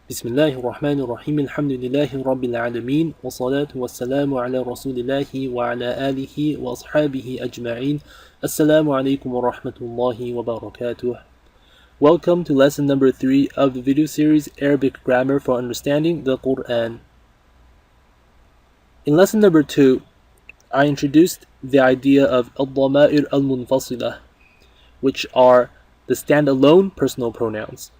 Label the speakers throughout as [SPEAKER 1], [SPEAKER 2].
[SPEAKER 1] بسم الله الرحمن الرحيم الحمد لله رب العالمين والصلاة والسلام على رسول الله وعلى آله وأصحابه أجمعين السلام عليكم ورحمة الله وبركاته. Welcome to lesson number 3 of the video series Arabic Grammar for Understanding the Quran. In lesson number 2, I introduced the idea of ad-Damaa'ir al-munfaSilah, which are the standalone personal pronouns.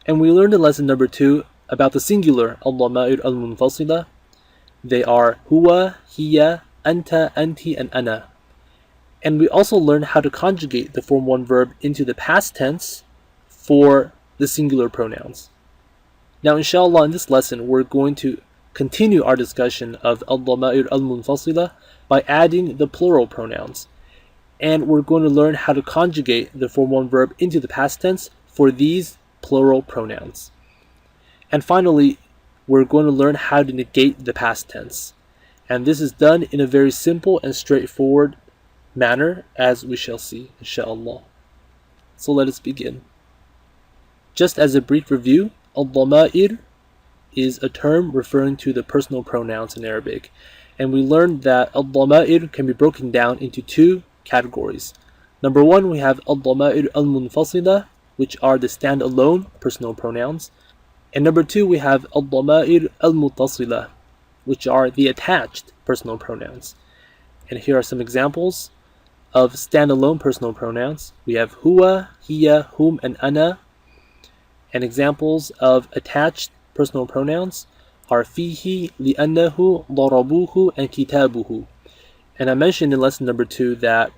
[SPEAKER 1] And we learned in lesson number 2 about the singular al-Damaa'ir al-munfaSilah. They are huwa, hiya, anta, anti, and ana. And we also learned how to conjugate the form 1 verb into the past tense for the singular pronouns. Now inshallah in this lesson we're going to continue our discussion of al-Damaa'ir al-munfaSilah by adding the plural pronouns. And we're going to learn how to conjugate the form 1 verb into the past tense for these plural pronouns. And finally, we're going to learn how to negate the past tense. And this is done in a very simple and straightforward manner, as we shall see, inshallah. So let us begin. Just as a brief review, al-Damaa'ir is a term referring to the personal pronouns in Arabic. And we learned that al-Damaa'ir can be broken down into 2 categories. Number 1, we have al-Damaa'ir al-munfaSilah, which are the stand-alone personal pronouns. And number 2, we have al-Damaa'ir al-muttasilah, which are the attached personal pronouns. And here are some examples of stand-alone personal pronouns. We have huwa, hiya, hum, and ana. And examples of attached personal pronouns are fihi, li'annahu, darabuhu, and kitabuhu. And I mentioned in lesson number 2 that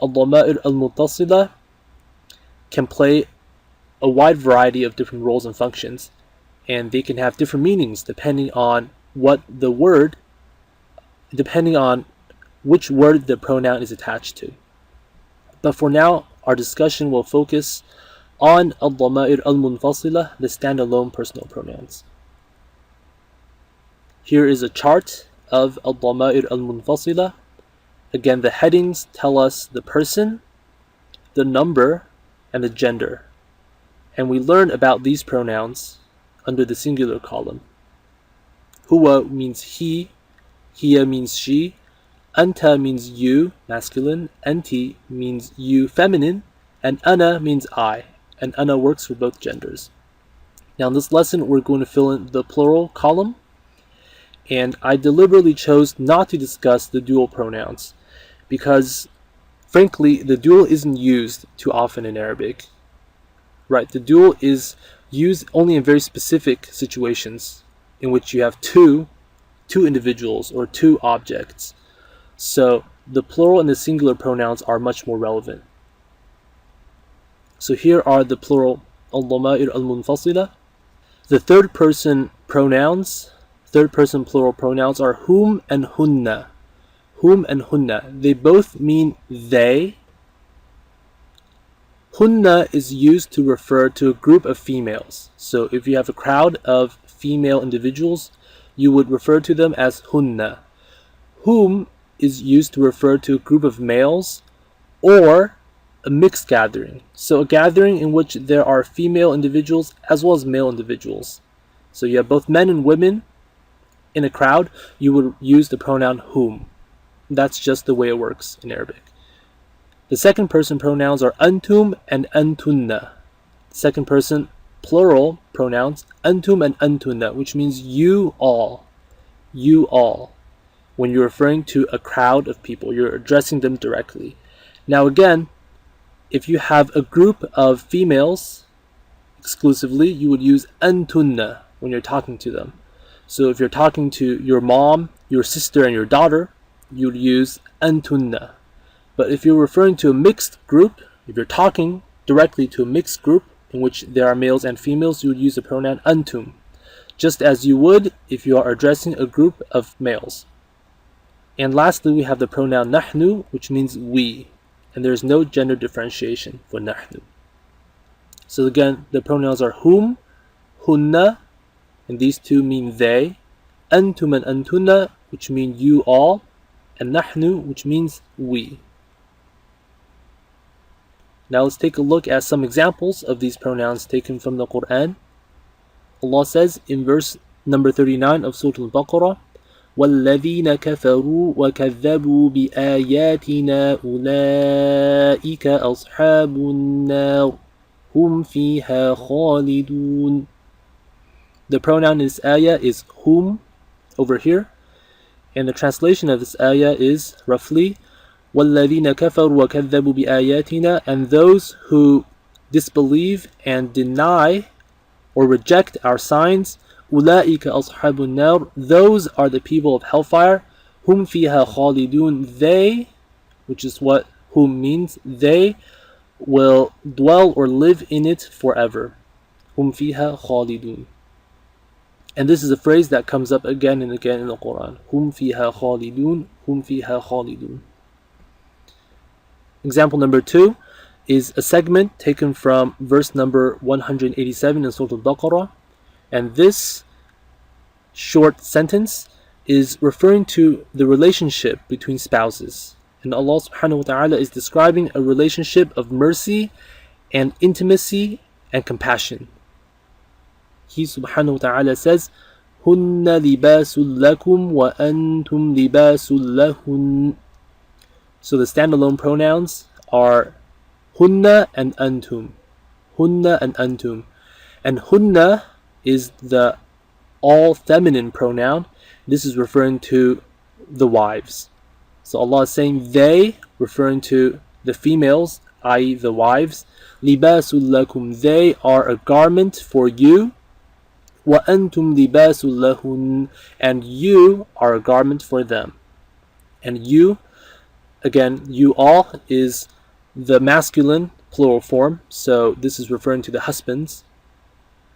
[SPEAKER 1] al-Damaa'ir al-muttasilah can play a wide variety of different roles and functions, and they can have different meanings depending on which word the pronoun is attached to. But for now, our discussion will focus on al-Damaa'ir al-munfaSilah, the standalone personal pronouns. Here is a chart of al-Damaa'ir al-munfaSilah. Again, the headings tell us the person, the number, and the gender. And we learn about these pronouns under the singular column. Huwa means he, hiya means she, anta means you, masculine, anti means you, feminine, and ana means I, and ana works for both genders. Now in this lesson we're going to fill in the plural column, and I deliberately chose not to discuss the dual pronouns because frankly, the dual isn't used too often in Arabic. Right, the dual is used only in very specific situations in which you have two individuals or 2 objects. So the plural and the singular pronouns are much more relevant. So here are the plural al-Damaa'ir al-munfaSilah. The third person plural pronouns are hum and hunna. Hum and hunna. They both mean they. Hunna is used to refer to a group of females. So if you have a crowd of female individuals, you would refer to them as hunna. Hum is used to refer to a group of males or a mixed gathering. So a gathering in which there are female individuals as well as male individuals. So you have both men and women in a crowd, you would use the pronoun hum. That's just the way it works in Arabic. The second person pronouns are antum and antunna. Second person plural pronouns antum and antunna, which means you all. You all. When you're referring to a crowd of people, you're addressing them directly. Now again, if you have a group of females exclusively, you would use antunna when you're talking to them. So if you're talking to your mom, your sister, and your daughter, you'd use antunna. But if you're referring to a mixed group, if you're talking directly to a mixed group in which there are males and females, you would use the pronoun antum, just as you would if you are addressing a group of males. And lastly, we have the pronoun nahnu, which means we, and there is no gender differentiation for nahnu. So again, the pronouns are hum, hunna, and these 2 mean they, antum and antunna, which mean you all, and nahnu, which means we. Now let's take a look at some examples of these pronouns taken from the Quran. Allah says in verse number 39 of Surah Al-Baqarah, وَالَّذِينَ كَفَرُوا وَكَذَّبُوا بِآيَاتِنَا أُولَئِكَ أَصْحَابُ النَّارِ هُمْ فِيهَا خَالِدُونَ. The pronoun in this ayah is whom over here, and the translation of this ayah is roughly وَالَّذِينَ كَفَرُوا وَكَذَّبُوا بِآيَاتِنَا, and those who disbelieve and deny or reject our signs, أُولَئِكَ أَصْحَابُ النَّارِ, those are the people of hellfire, هُمْ فِيهَا خَالِدُونَ, they, which is what whom means, they will dwell or live in it forever. هُمْ فِيهَا خَالِدُونَ. And this is a phrase that comes up again and again in the Quran. هُمْ فِيهَا خَالِدُونَ, هُمْ فِيهَا خَالِدُونَ. Example number 2 is a segment taken from verse number 187 in Surah Al-Baqarah. And this short sentence is referring to the relationship between spouses. And Allah subhanahu wa ta'ala is describing a relationship of mercy and intimacy and compassion. He subhanahu wa ta'ala says, هُنَّ لِبَاسٌ لَكُمْ وَأَنْتُمْ لِبَاسٌ لَهُنَّ. So the standalone pronouns are hunna and antum. Hunna and antum. And hunna is the all feminine pronoun. This is referring to the wives. So Allah is saying they, referring to the females, i.e. the wives. Libasul lakum, they are a garment for you. Wa antum libasul lahun, and you are a garment for them. And you, again, you all is the masculine plural form, so this is referring to the husbands.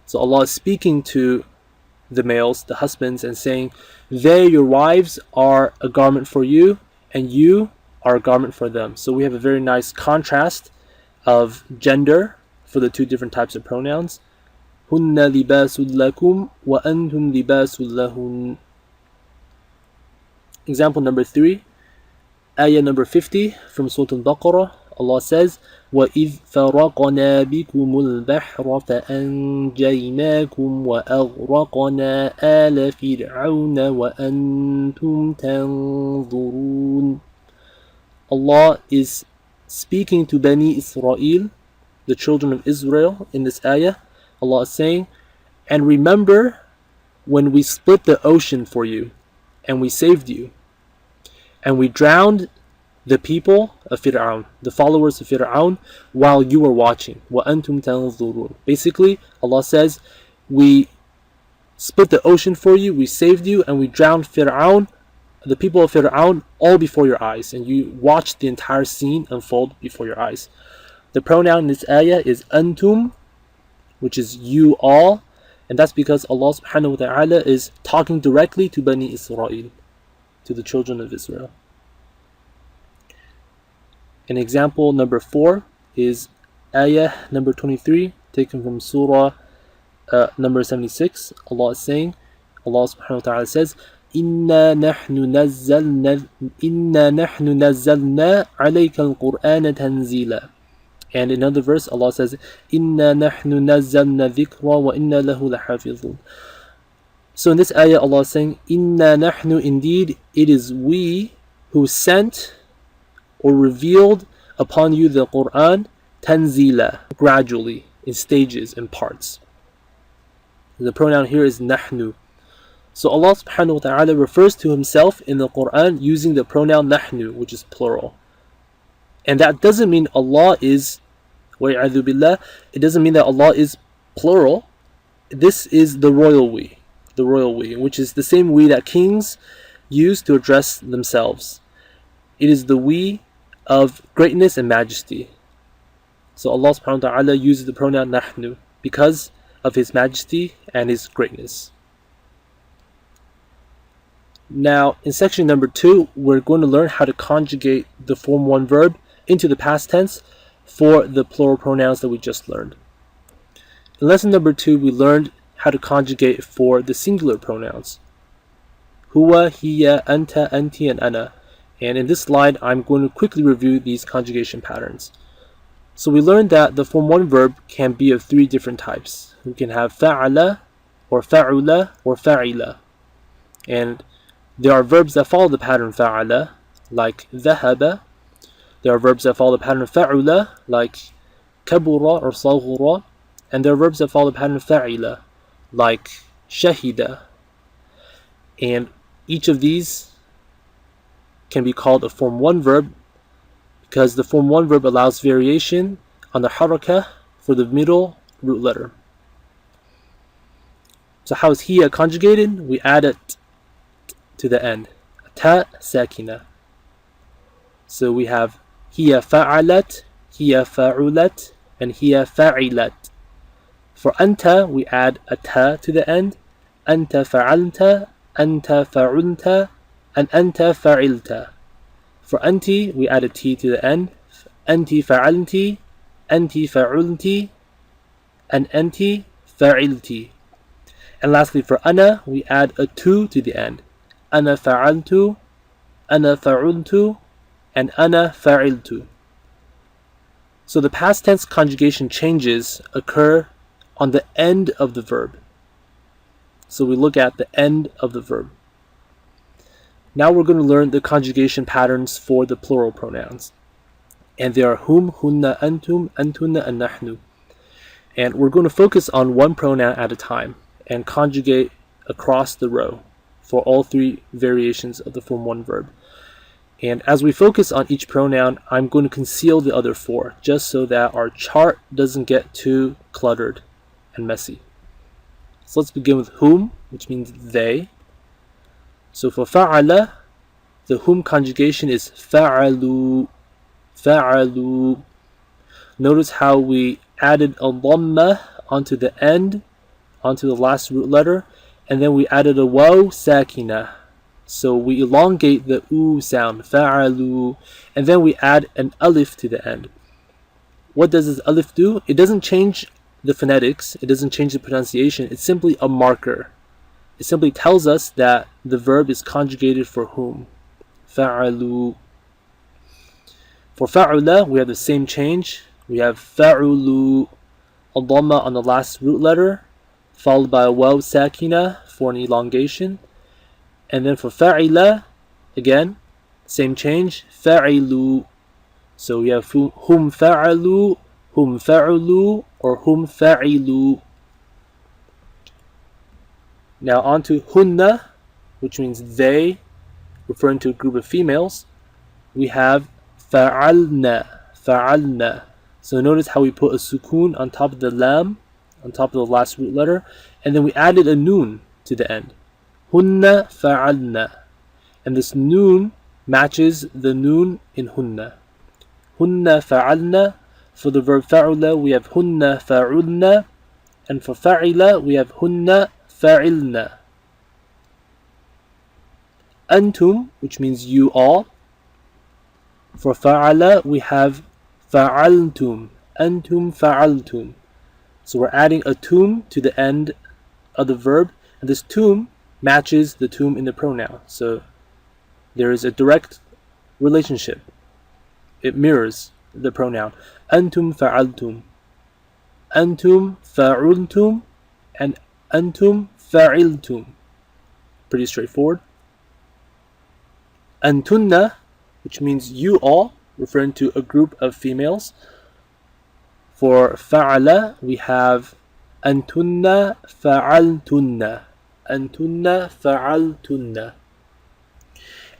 [SPEAKER 1] So Allah is speaking to the males, the husbands, and saying, they, your wives, are a garment for you, and you are a garment for them. So we have a very nice contrast of gender for the two different types of pronouns. Hunna libasul lakum wa antum libasul lahun. Example number 3, ayah number 50 from Surah Al-Baqarah. Allah says, وَإِذْ فَرَقْنَا بِكُمُ الْبَحْرَ فَأَنْجَيْنَاكُمْ وَأَغْرَقْنَا آلَ فِرْعَوْنَ وَأَنْتُمْ تَنْظُرُونَ. Allah is speaking to Bani Israel, the children of Israel, in this ayah. Allah is saying, and remember when we split the ocean for you, and we saved you, and we drowned the people of Fir'aun, the followers of Fir'aun, while you were watching. وَأَنْتُمْ تَنْظُرُونَ. Basically, Allah says, we split the ocean for you, we saved you, and we drowned Fir'aun, the people of Fir'aun, all before your eyes. And you watched the entire scene unfold before your eyes. The pronoun in this ayah is antum, which is you all. And that's because Allah subhanahu wa ta'ala is talking directly to Bani Israel, to the children of Israel. And example number 4 is ayah number 23, taken from surah number 76. Allah is saying, Allah subhanahu wa ta'ala says, إِنَّا نَحْنُ نَزَّلْنَا عَلَيْكَ الْقُرْآنَ تَنزِيلًا. And in another verse, Allah says, إِنَّا نَحْنُ نَزَّلْنَا الذِّكْرَ وَإِنَّا لَهُ لَحَافِظُونَ. So in this ayah, Allah is saying, إِنَّا نَحْنُ, indeed, it is we who sent or revealed upon you the Quran, tanzila, gradually, in stages, in parts. The pronoun here is nahnu. So Allah subhanahu wa ta'ala refers to himself in the Quran using the pronoun nahnu, which is plural. And that doesn't mean Allah is, wa'iyadhu billah, it doesn't mean that Allah is plural. This is the royal we, which is the same we that kings use to address themselves. It is the we of greatness and majesty. So Allah subhanahu wa ta'ala uses the pronoun nahnu because of his majesty and his greatness. Now in section number 2, we're going to learn how to conjugate the form 1 verb into the past tense for the plural pronouns that we just learned. In lesson number 2, we learned how to conjugate for the singular pronouns. Huwa, hiya, anta, anti, and ana. And in this slide, I'm going to quickly review these conjugation patterns. So we learned that the form 1 verb can be of 3 different types. We can have fa'ala, or fa'ula or fa'ila. And there are verbs that follow the pattern fa'ala, like ذهب. There are verbs that follow the pattern fa'ula, like kabura or صغر. And there are verbs that follow the pattern fa'ila, like shahida. And each of these can be called a form 1 verb because the form 1 verb allows variation on the harakah for the middle root letter. So how is hiya conjugated? We add a t to the end, a ta sakina. So we have hiya fa'alat, hiya fa'ulat, and hiya fa'ilat. For anta, we add a ta to the end, anta fa'alta, anta fa'ulta, and anta fa'ilta. For anti, we add a t to the end, anti fa'alti, anti fa'ulti, and anti fa'ilti. And lastly, for ana, we add a tu to the end, ana fa'altu, ana fa'ultu, and ana fa'iltu. So the past tense conjugation changes occur on the end of the verb. So we look at the end of the verb. Now we're going to learn the conjugation patterns for the plural pronouns. And they are hum, hunna, antum, antunna, and nahnu. And we're going to focus on one pronoun at a time and conjugate across the row for all 3 variations of the form 1 verb. And as we focus on each pronoun, I'm going to conceal the other 4 just so that our chart doesn't get too cluttered and messy. So let's begin with whom, which means they. So for fa'ala, the whom conjugation is fa'alu, fa'alu. Notice how we added a dhamma onto the end, onto the last root letter, and then we added a waw sakina. So we elongate the oo sound, fa'alu, and then we add an alif to the end. What does this alif do? It doesn't change the phonetics, it doesn't change the pronunciation, it's simply a marker. It simply tells us that the verb is conjugated for whom. Fa'alu. For fa'ula, we have the same change. We have fa'ulu, a dhamma on the last root letter, followed by a waw sakina for an elongation. And then for fa'ila, again, same change, fa'ilu. So we have hum fa'alu, hum fa'ulu, or hum fa'ilu. Now on to hunna, which means they, referring to a group of females. We have fa'alna, fa'alna. So notice how we put a sukoon on top of the lam, on top of the last root letter, and then we added a noon to the end. Hunna fa'alna. And this noon matches the noon in hunna. Hunna fa'alna. For the verb fa'ula, we have hunna fa'ulna. And for fa'ila, we have hunna fa'ilna. Antum, which means you all. For fa'ala, we have fa'altum. Antum fa'altum. So we're adding a tum to the end of the verb, and this tum matches the tum in the pronoun. So there is a direct relationship. It mirrors the pronoun. Antum fa'altum. Antum fa'ultum. And antum fa'iltum. Pretty straightforward. Antunna, which means you all, referring to a group of females. For fa'ala, we have antunna fa'altunna. Antunna fa'altunna.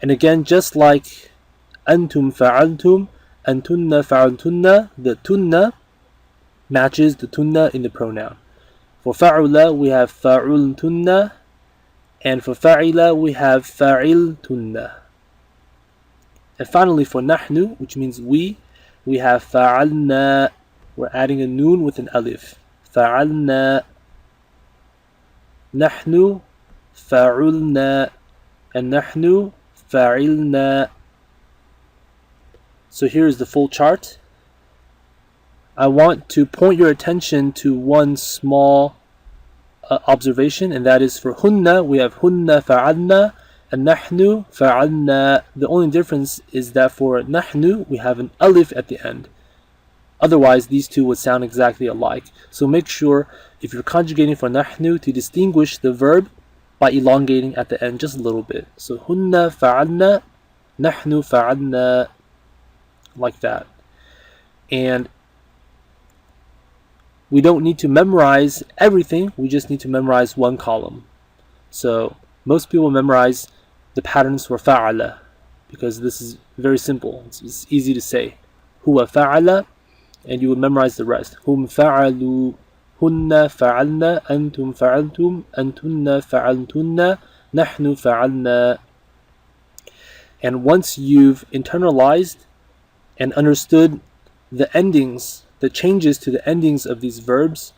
[SPEAKER 1] And again, just like antum fa'altum, antunna fa'altunna, the tunna matches the tunna in the pronoun. For fa'ula, we have fa'ultunna, and for fa'ila, we have fa'iltunna. And finally, for nahnu, which means we have fa'alna. We're adding a noon with an alif. Fa'alna. Nahnu fa'ulna. And nahnu fa'ilna. So here's the full chart. I want to point your attention to one small observation, and that is for hunna, we have hunna fa'alna, and nahnu fa'alna. The only difference is that for nahnu, we have an alif at the end. Otherwise, these two would sound exactly alike. So make sure, if you're conjugating for nahnu, to distinguish the verb by elongating at the end just a little bit. So hunna fa'alna, nahnu fa'alna, like that. And we don't need to memorize everything, we just need to memorize one column. So most people memorize the patterns for fa'ala because this is very simple. It's easy to say. Huwa fa'ala, and you will memorize the rest. Hum fa'alu, hunna fa'alna, antum fa'altum, antunna fa'altunna, nahnu fa'alna. And once you've internalized and understood the endings, the changes to the endings of these verbs,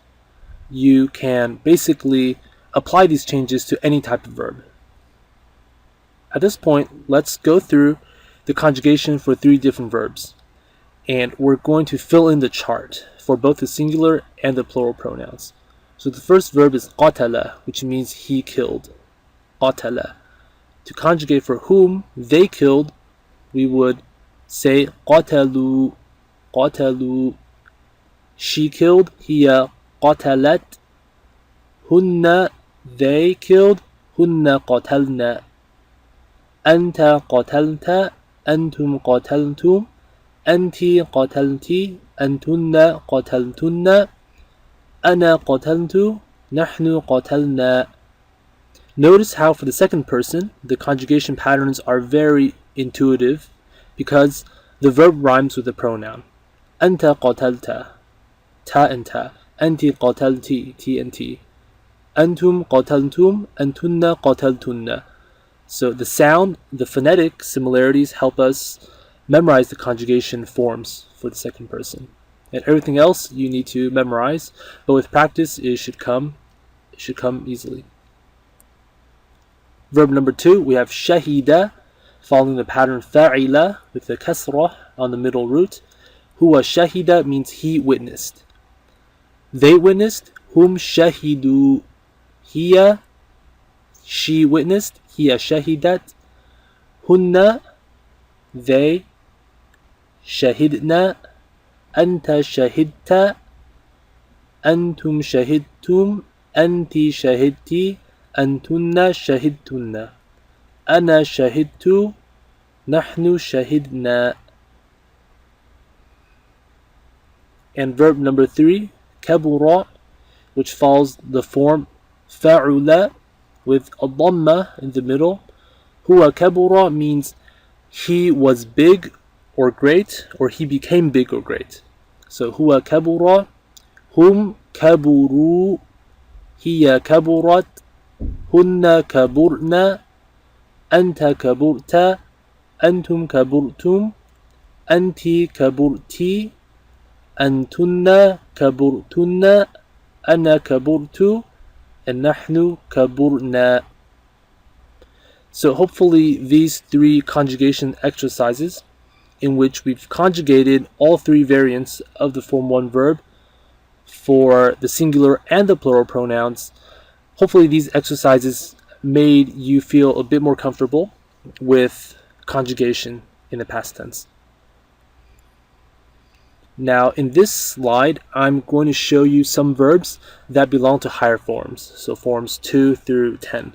[SPEAKER 1] you can basically apply these changes to any type of verb. At this point, let's go through the conjugation for 3 different verbs. And we're going to fill in the chart for both the singular and the plural pronouns. So the first verb is qatala, which means he killed. Qatala. To conjugate for whom they killed, we would say qatalu, qatalu. She killed, hiya qatalat. Hunna, they killed, hunna qatalna. Anta qatalta, antum qataltum. Anti qatalti, antunna qataltunna. Ana qataltu, nahnu qatalna. Notice how for the second person, the conjugation patterns are very intuitive because the verb rhymes with the pronoun. Anta qatalta, ta and ta. Anti qatalti, t and t. Antum qataltum, antunna qataltunna. So the sound, the phonetic similarities help us memorize the conjugation forms for the second person. And everything else you need to memorize, but with practice it should come easily. Verb number 2, we have shahida, following the pattern fa'ila with the kasrah on the middle root. Huwa shahida means he witnessed. They witnessed, hum shahidu. Hiya, she witnessed, hiya shahidat. Hunna, they. Shahidna, anta shahidta. Antum shahidtum, anti shahidti. Antunna shahidtunna. Ana shahidtu, nahnu shahidna. And verb number 3, kabura, which follows the form fa'ula with a dhamma in the middle. Huwa kabura means he was big or great, or he became big or great. So huwa kabura, hum kaburu, hiya kaburat, hunna kaburna, anta kaburta, antum kaburtum, anti kaburti, antunna kaburtunna, ana kaburtu, and nahnu kaburna. So hopefully these 3 conjugation exercises, in which we've conjugated all 3 variants of the form 1 verb for the singular and the plural pronouns, hopefully these exercises made you feel a bit more comfortable with conjugation in the past tense. Now in this slide, I'm going to show you some verbs that belong to higher forms, so forms 2 through 10,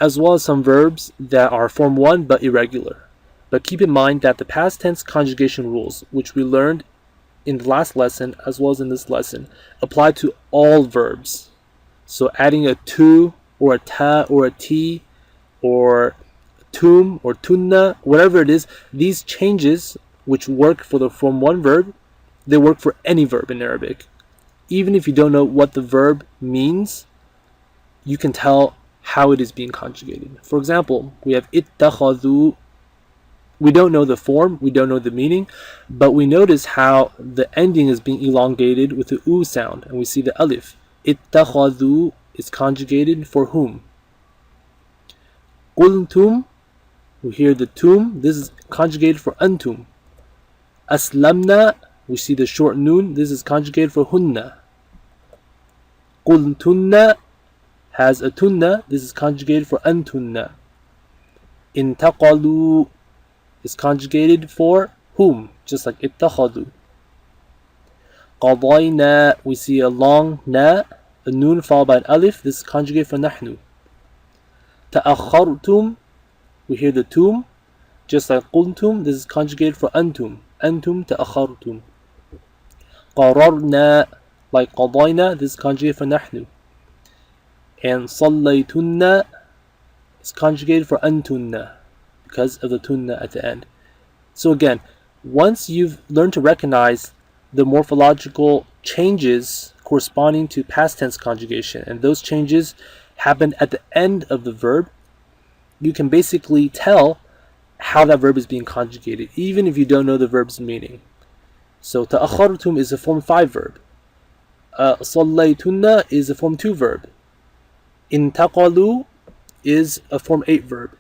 [SPEAKER 1] as well as some verbs that are form 1 but irregular. But keep in mind that the past tense conjugation rules, which we learned in the last lesson as well as in this lesson, apply to all verbs. So adding a tu or a ta or a ti or tum or tunna, whatever it is, these changes which work for the form 1 verb, they work for any verb in Arabic. Even if you don't know what the verb means, you can tell how it is being conjugated. For example, we have ittakhadhu. We don't know the form, we don't know the meaning, but we notice how the ending is being elongated with the u sound, and we see the alif. Ittakhadhu is conjugated for whom? Qultum, we hear the tum, this is conjugated for antum. Aslamna, we see the short noon, this is conjugated for hunna. Qultunna has a tunna, this is conjugated for antunna. Intaqalu is conjugated for whom, just like ittakhadu. قضينا, we see a long na, a noon followed by an alif. This is conjugate for نحن. تأخرتم, we hear the tum, just like قلتم. This is conjugated for أنتم. أنتم تأخرتم. قررنا, like قضينا. This is conjugated for نحن. And صليتن is conjugated for أنتن because of the tunna at the end. So again, once you've learned to recognize the morphological changes corresponding to past tense conjugation, and those changes happen at the end of the verb, you can basically tell how that verb is being conjugated, even if you don't know the verb's meaning. So تأخرتم is a form 5 verb. صليتن is a form 2 verb. انتقلوا is a form 8 verb.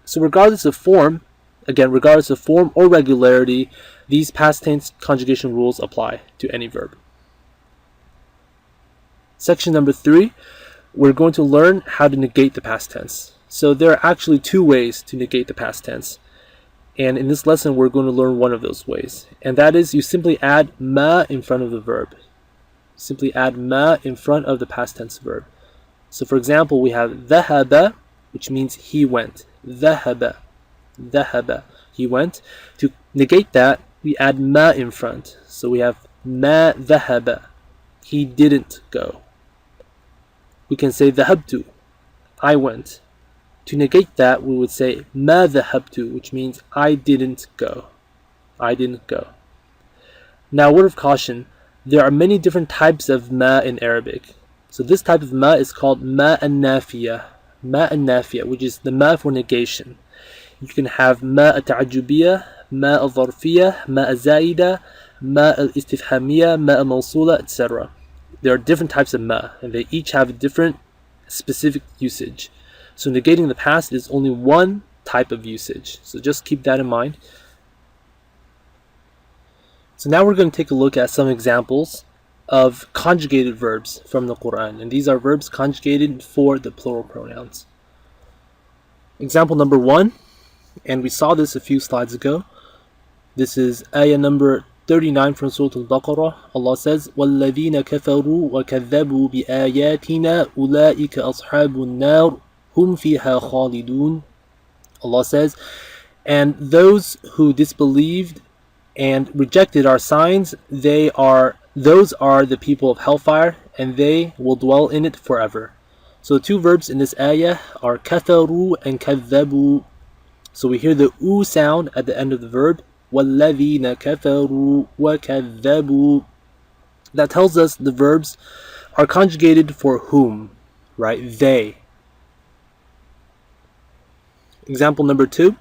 [SPEAKER 1] So regardless of form, or regularity, these past tense conjugation rules apply to any verb. Section number 3, we're going to learn how to negate the past tense. So there are actually 2 ways to negate the past tense. And in this lesson, we're going to learn one of those ways. And that is you simply add ma in front of the verb. Simply add ma in front of the past tense verb. So for example, we have ذهب, which means he went. ذهب, he went. To negate that, we add ma in front. So we have ما ذهب, he didn't go. We can say ذهبت, I went. To negate that, we would say ما ذهبت, which means I didn't go. Now, a word of caution, there are many different types of ma in Arabic. So this type of ma is called ma an-nafiyah, which is the ma for negation. You can have ma at-ta'ajjubiyah, ma al-zarfiyah, ma al-zaida, ma al-istifhamiyah, ma al-mawsula, etc. There are different types of ma, and they each have a different specific usage. So negating the past is only one type of usage. So just keep that in mind. So now we're going to take a look at some examples of conjugated verbs from the Quran. And these are verbs conjugated for the plural pronouns. Example number 1, and we saw this a few slides ago. This is ayah number 39 from Surah Al-Baqarah. Allah says, وَالَّذِينَ كَفَرُوا وَكَذَّبُوا بِآيَاتِنَا أُولَٰئِكَ أَصْحَابُ النَّارِ هُمْ فِيهَا خَالِدُونَ. Allah says, and those who disbelieved and rejected our signs, those are the people of hellfire, and they will dwell in it forever. So the 2 verbs in this ayah are كَفَرُوا and كَذَّبُوا. So we hear the u sound at the end of the verb. وَالَّذِينَ كَفَرُوا وَكَذَّبُوا. That tells us the verbs are conjugated for whom, right? They. Example number 2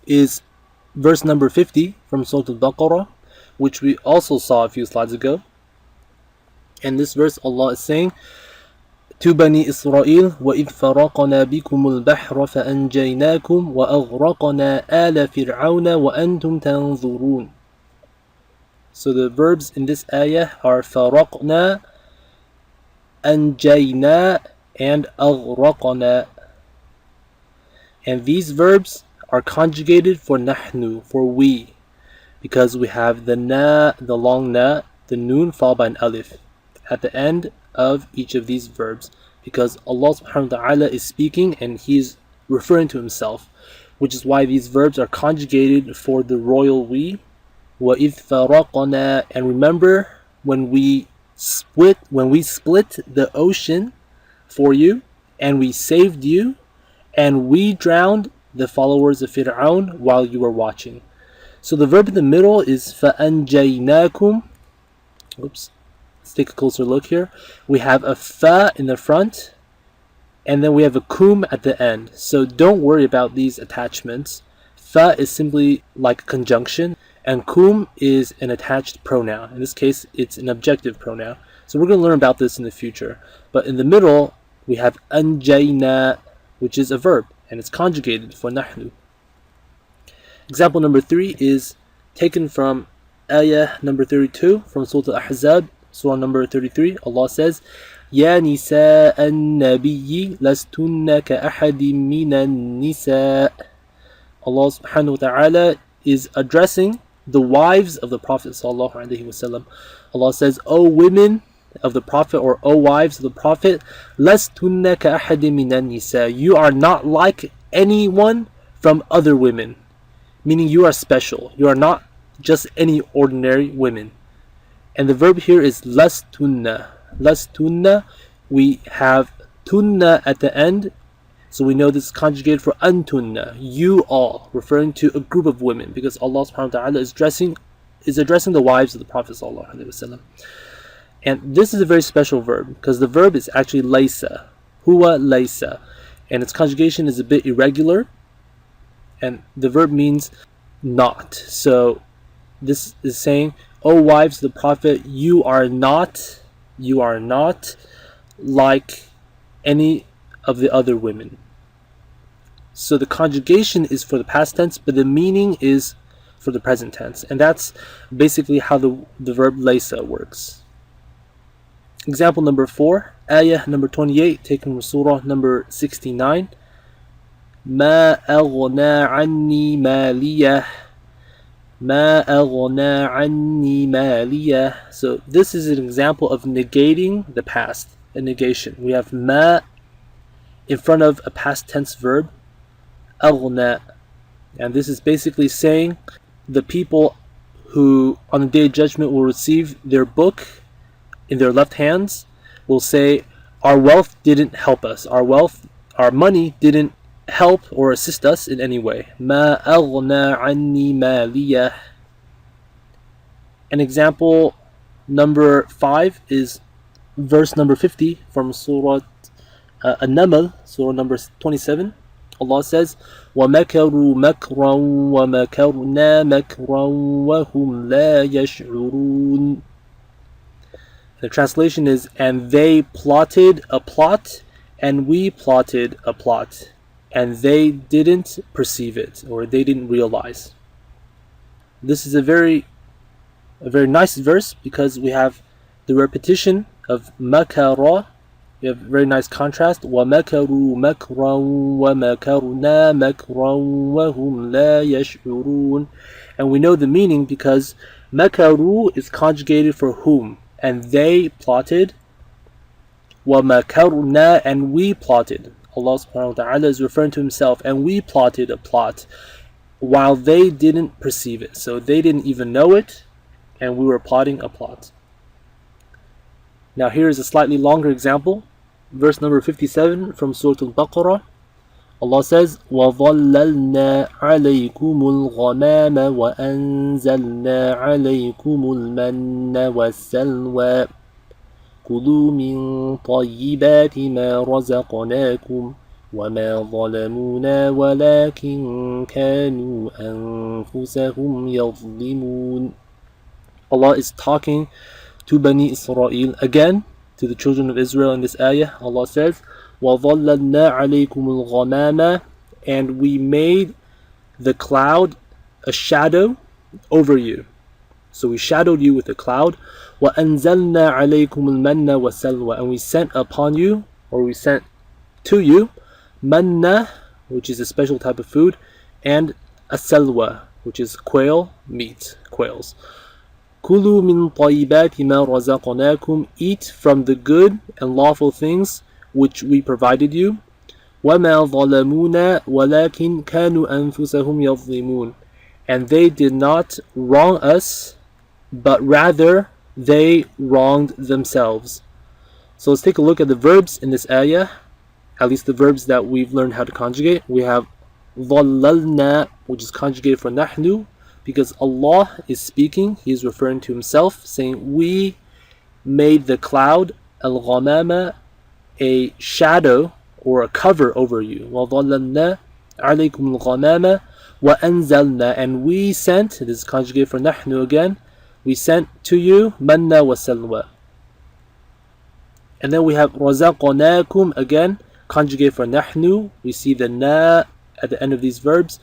[SPEAKER 1] is verse number 50 from Surah Al-Baqarah, which we also saw a few slides ago. And this verse, Allah is saying, to Bani Israel, وَإِذْ فَرَقْنَا بِكُمُ الْبَحْرَ فَأَنْجَيْنَاكُمْ وَأَغْرَقْنَا آلَ فِرْعَوْنَ وَأَنْتُمْ تَنْظُرُونَ. So the verbs in this ayah are فَرَقْنَا, أَنْجَيْنَا, and أَغْرَقْنَا. And these verbs are conjugated for nahnu, for we, because we have the na, the long na, the noon followed by an alif at the end of each of these verbs, because Allah subhanahu wa ta'ala is speaking and He's referring to Himself, which is why these verbs are conjugated for the royal we. وَإِذْ فَرَقْنَا, and remember when we split the ocean for you, and we saved you, and we drowned the followers of Fir'aun while you were watching. So the verb in the middle is فَأَنْجَيْنَاكُمْ. Oops. Let's take a closer look here. We have a fa in the front, and then we have a kum at the end. So don't worry about these attachments. Fa is simply like a conjunction, and kum is an attached pronoun. In this case, it's an objective pronoun. So we're going to learn about this in the future. But in the middle, we have anjayna, which is a verb, and it's conjugated for nahnu. Example number 3 is taken from ayah number 32 from Surah Al-Ahzab, Surah number 33. Allah says, يَا نِسَاءَ النَّبِيِّ لَسْتُنَّ كَأَحَدٍ مِّنَ النِّسَاءِ. Allah subhanahu wa ta'ala is addressing the wives of the Prophet sallallahu alaihi wasallam. Allah says, O women of the Prophet, or O wives of the Prophet, لَسْتُنَّ كَأَحَدٍ مِنَ النِّسَاءِ, you are not like anyone from other women. Meaning you are special. You are not just any ordinary women. And the verb here is لَسْتُنَّ. لَسْتُنَّ, we have tunna at the end, so we know this is conjugated for antunna, you all, referring to a group of women, because Allah subhanahu wa ta'ala is addressing the wives of the Prophet sallallahu alaihi wasallam. And this is a very special verb, because the verb is actually laysa, huwa laysa, and its conjugation is a bit irregular, and the verb means not. So this is saying, O wives of the Prophet, you are not like any of the other women. So the conjugation is for the past tense, but the meaning is for the present tense. And that's basically how the verb laysa works. Example number 4, ayah number 28, taken from surah number 69. ما أغنى عني مالية ما أغنى عني مالية. So this is an example of negating the past, a negation. We have ma in front of a past tense verb, أغنى, and this is basically saying the people who on the day of judgment will receive their book in their left hands will say, our wealth didn't help us, our money didn't help or assist us in any way. ما أغنى عني مالية. An example number 5 is verse number 50 from Surah An-Naml, Surah number 27. Allah says, وَمَكَرُوا مَكْرًا وَمَكَرْنَا مَكْرًا وَهُمْ لَا يَشْعُرُونَ. The translation is, and they plotted a plot, and we plotted a plot, and they didn't perceive it, or they didn't realize. This is a very nice verse, because we have the repetition of makara. We have very nice contrast. وَمَكَرُوا مَكْرًا وَمَكَرْنَا مَكْرًا وَهُمْ لَا يَشْعُرُونَ. And we know the meaning because makaru is conjugated for whom, and they plotted. وَمَكَرْنَا, and we plotted. Allah subhanahu wa ta'ala is referring to himself, and we plotted a plot while they didn't perceive it. So they didn't even know it, and we were plotting a plot. Now here is a slightly longer example. Verse number 57 from Surah Al-Baqarah. Allah says, وَظَلَّلْنَا عَلَيْكُمُ الْغَمَامَ وَأَنزَلْنَا عَلَيْكُمُ الْمَنَّ وَالسَّلْوَى كُلُوا مِن طَيِّبَاتِ مَا رَزَقْنَاكُمْ وَمَا ظَلَمُونَا وَلَكِن كَانُوا أَنفُسَهُمْ يَظْلِمُونَ. Allah is talking to Bani Israel, again to the children of Israel in this ayah. Allah says, وَظَلَّلْنَا عَلَيْكُمُ الْغَمَامَ, and we made the cloud a shadow over you. So we shadowed you with a cloud. وَأَنزَلْنَا عَلَيْكُمُ الْمَنَّ وَالسَّلْوَى, and we sent upon you, or we sent to you, manna, which is a special type of food, and as-salwa, which is quail meat, quails. كُلُوا مِن طَيِّبَاتِ مَا رَزَقْنَاكُمْ, eat from the good and lawful things which we provided you. وَمَا ظَلَمُونَا وَلَكِن كَانُوا أَنفُسَهُمْ يَظْلِمُونَ, and they did not wrong us, but rather they wronged themselves. So let's take a look at the verbs in this ayah, at least the verbs that we've learned how to conjugate. We have ظَلَّلْنَا, which is conjugated for نحن, because Allah is speaking, He is referring to Himself, saying, we made the cloud, al-ghamama, a shadow or a cover over you. وَظَلَّلْنَا عَلَيْكُمُ الْغَمَامَ وَأَنزَلْنَا, and we sent, this is conjugated for نحن again, we sent to you manna wa salwa. And then we have رَزَقْنَاكُمْ, again conjugated for نحن. We see the na at the end of these verbs.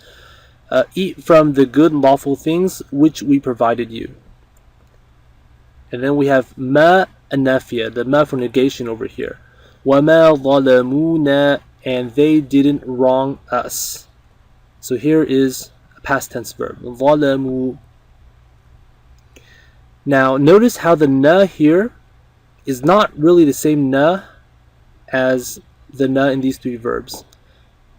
[SPEAKER 1] Eat from the good and lawful things which we provided you. And then we have ma an-nafiya, the ma for negation over here. وَمَا ظَلَمُونَا, and they didn't wrong us. So here is a past tense verb. ظَلَمُوا, Now notice how the na here is not really the same na as the na in these three verbs.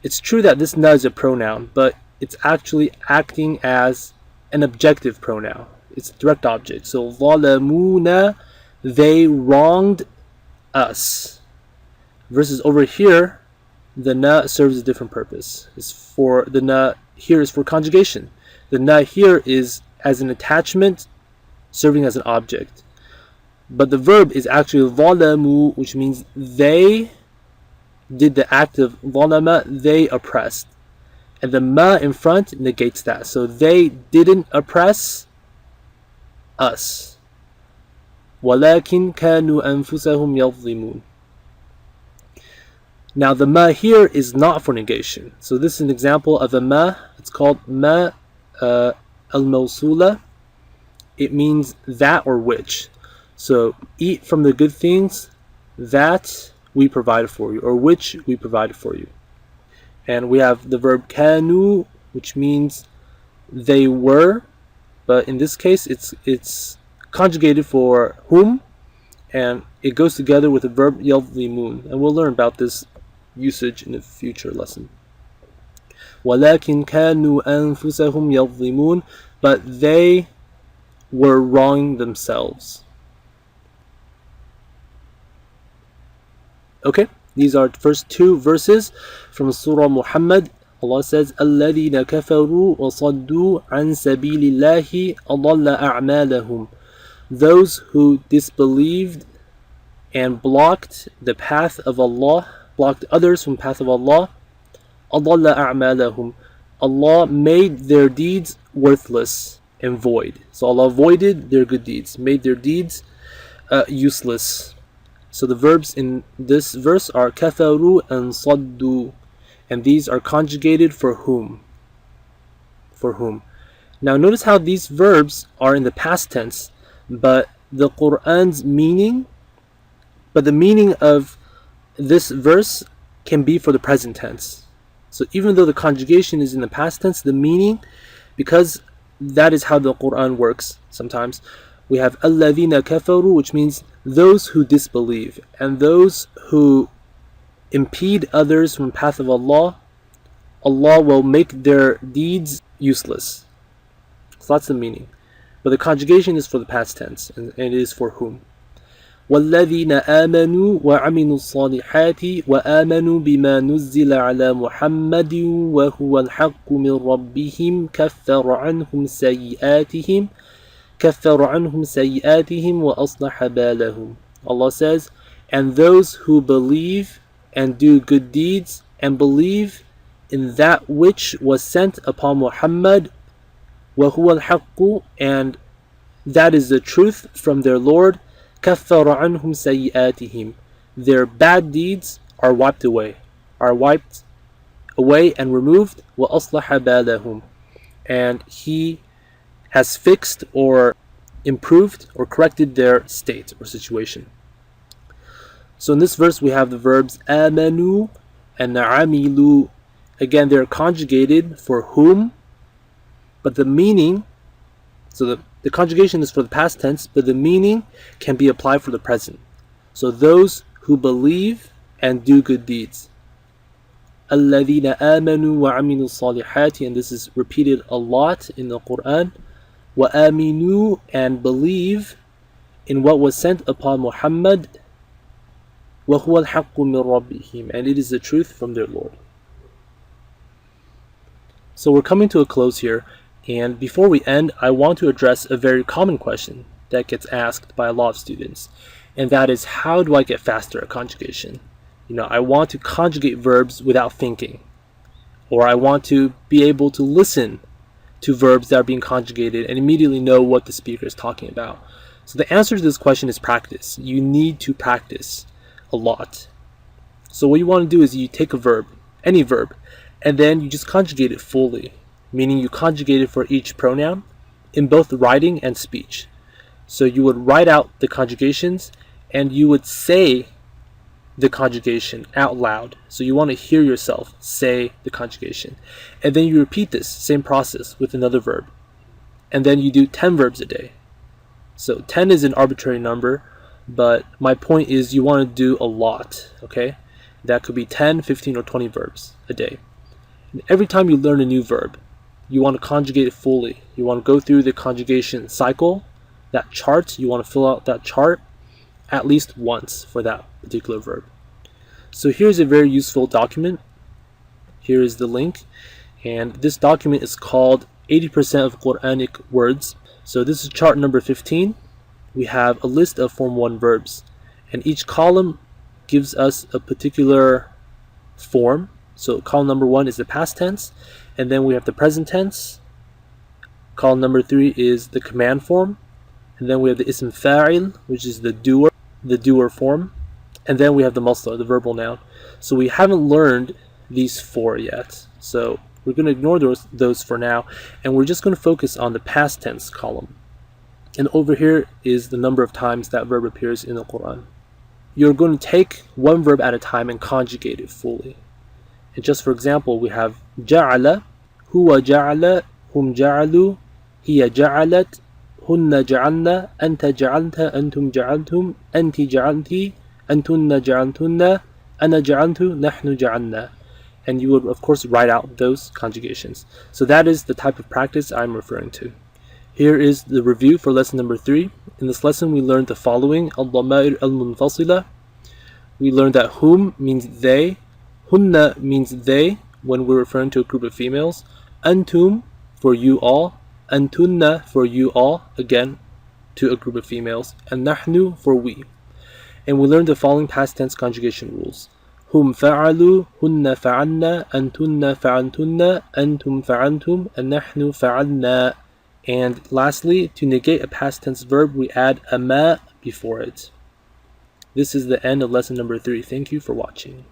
[SPEAKER 1] It's true that this na is a pronoun, but it's actually acting as an objective pronoun. It's a direct object. So ظَلَمُونَ, they wronged us. Versus over here, the na serves a different purpose. The na here is for conjugation. The na here is as an attachment serving as an object. But the verb is actually ظَلَمُوا, which means they did the act of ظَلَمَ, they oppressed. And the ma in front negates that. So they didn't oppress us. وَلَكِنْ كَانُوا أَنفُسَهُمْ يَظْلِمُونَ. Now the ma here is not for negation. So this is an example of a ma. It's called ma al-mawsula. It means that or which. So eat from the good things that we provided for you, or which we provided for you. And we have the verb kanu, which means they were, but in this case it's conjugated for whom, and it goes together with the verb yadlimun, and we'll learn about this usage in a future lesson. وَلَكِنْ كَانُوا أَنفُسَهُمْ يَظْلِمُونَ, but they were wronging themselves. Okay, these are the first two verses from Surah Muhammad. Allah says, الَّذِينَ كَفَرُوا وَصَدُّوا عَنْ سَبِيلِ اللَّهِ أَضَلَّ أَعْمَالَهُم. Those who disbelieved and blocked the path of Allah, blocked others from the path of Allah, أَضَلَّ أَعْمَالَهُم. Allah made their deeds worthless and void. So Allah voided their good deeds, made their deeds useless. So the verbs in this verse are كَفَرُوا and صَدُّوا, and these are conjugated for whom. For whom. Now notice how these verbs are in the past tense, but the meaning of this verse can be for the present tense. So even though the conjugation is in the past tense, the meaning, because that is how the Quran works sometimes, we have الَّذِينَ كَفَرُوا, which means those who disbelieve and those who impede others from the path of Allah. Allah will make their deeds useless. So that's the meaning. But the conjugation is for the past tense, and it is for whom. وَالَّذِينَ آمَنُوا وَعَمِلُوا الصَّالِحَاتِ وَآمَنُوا بِمَا نُزِّلَ عَلَى مُحَمَّدٍ وَهُوَ الْحَقُّ مِنْ رَبِّهِمْ كَفَّرَ عَنْهُمْ سَيِّئَاتِهِمْ وَأَصْلَحَ بَالَهُمْ. Allah says, and those who believe and do good deeds and believe in that which was sent upon Muhammad, وَهُوَ الْحَقُّ, and that is the truth from their Lord, كَفَّرَ عَنْهُمْ سَيِّئَاتِهِمْ, their bad deeds are wiped away and removed, وَأَصْلَحَ بَالَهُمْ, and He has fixed or improved or corrected their state or situation. So in this verse we have the verbs آمَنُوا and عَمِلُوا. Again, they're conjugated for whom, but the meaning, so the conjugation is for the past tense, but the meaning can be applied for the present. So those who believe and do good deeds. الَّذِينَ آمَنُوا وَعَمِلُوا الصَّالِحَاتِ, and this is repeated a lot in the Quran. وَآمِنُوا, and believe in what was sent upon Muhammad. وَهُوَ الْحَقُّ مِنْ رَبِّهِمْ, and it is the truth from their Lord. So we're coming to a close here, and before we end, I want to address a very common question that gets asked by a lot of students, and that is, how do I get faster at conjugation? I want to conjugate verbs without thinking, or I want to be able to listen to verbs that are being conjugated and immediately know what the speaker is talking about. So the answer to this question is practice. You need to practice a lot. So what you want to do is you take a verb, any verb, and then you just conjugate it fully, meaning you conjugate it for each pronoun in both writing and speech. So you would write out the conjugations and you would say the conjugation out loud. So you want to hear yourself say the conjugation. And then you repeat this same process with another verb. And then you do 10 verbs a day. So 10 is an arbitrary number, but my point is you want to do a lot, okay? That could be 10, 15, or 20 verbs a day. And every time you learn a new verb, you want to conjugate it fully. You want to go through the conjugation cycle, that chart. You want to fill out that chart at least once for that particular verb. So here's a very useful document. Here is the link. And this document is called 80% of Quranic words. So this is chart number 15. We have a list of Form 1 verbs. And each column gives us a particular form. So column number 1 is the past tense. And then we have the present tense. Column number 3 is the command form. And then we have the ism fa'il, which is the doer form. And then we have the masdar, the verbal noun. So we haven't learned these 4 yet. So we're going to ignore those for now. And we're just going to focus on the past tense column. And over here is the number of times that verb appears in the Quran. You're going to take one verb at a time and conjugate it fully. And just for example, we have ja'ala, huwa ja'ala, hum ja'alu, hiya ja'alat, hunna ja'alna, anta ja'alta, antum ja'altum, anti ja'alti, antunna ja'altunna, ana ja'altu, nahnu ja'alna. And you would of course write out those conjugations. So that is the type of practice I'm referring to. Here is the review for lesson number 3. In this lesson we learned the following: al-Damaa'ir al-munfaSilah. We learned that hum means they, hunna means they when we're referring to a group of females, antum for you all, antunna for you all, again to a group of females, and nahnu for we. And we learned the following past tense conjugation rules: hum fa'alu, hunna fa'alna, antunna fa'altunna, antum fa'altum, and nahnu fa'alna. And lastly, to negate a past tense verb, we add a ma before it. This is the end of lesson number 3. Thank you for watching.